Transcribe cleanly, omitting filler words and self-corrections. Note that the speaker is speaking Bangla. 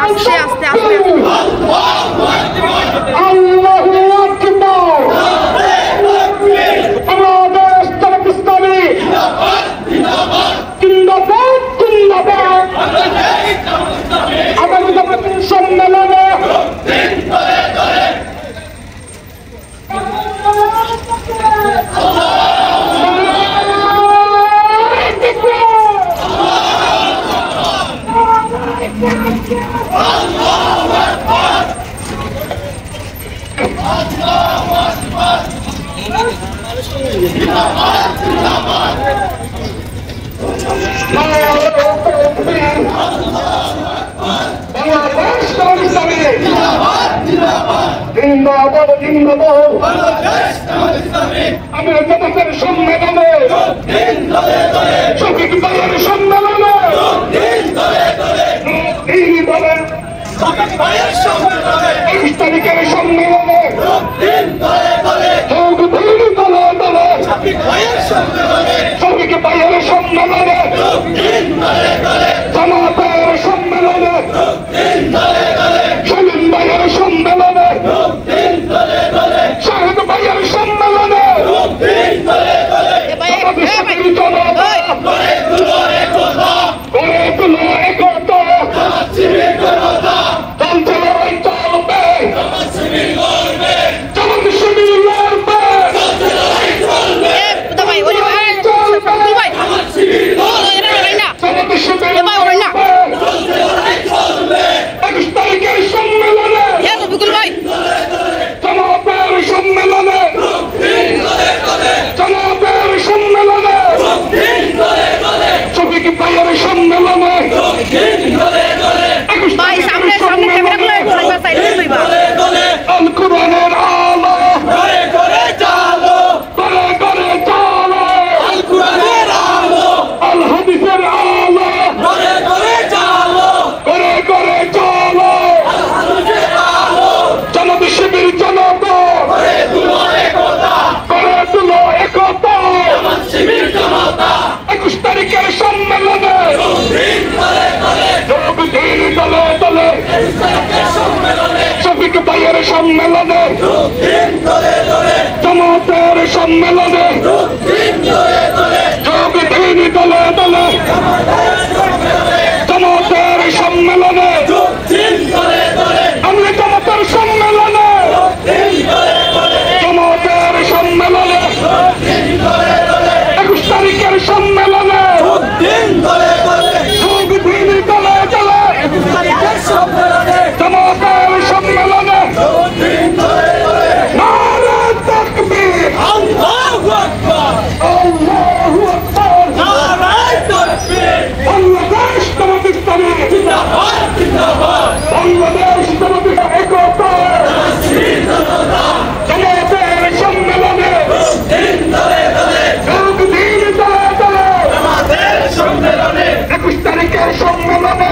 আস্তে আস্তে আস্তে সম্মেলনে আমি জনতার সম্মেলনে শফিক ভাইয়ের সম্মেলনে বলেন 21 তারিখের সম্মেলনে শফিক ভাইয়ের সম্মেলনে জনতার সম্মেলনে সলিম ভাইয়ের সম্মেলনে শাহেদ ভাইয়ের সম্মেলনে শফিক ভাইয়ের সম্মেলনে জনতার সম্মেলনে যোগ দিন দলে দলে জনতার সম্মেলনে আমি জনতার সম্মেলনে জনতার সম্মেলনে 21 তারিখের সম্মেলনে যোগ দিন দলে দলে জনতার সম্মেলনে নারে তাকবীর আল্লাহু আকবার আল্লাহু আকবার নারে তাকবীর বাংলাদেশ তোমাদের ইসলামী জিন্দাবাদ জিন্দাবাদ বাংলাদেশ তোমাদের একতা জনতার সম্মেলনে যোগ দিন দলে দলে আমাদের সম্মেলনে 21 তারিখের সম্মেলনে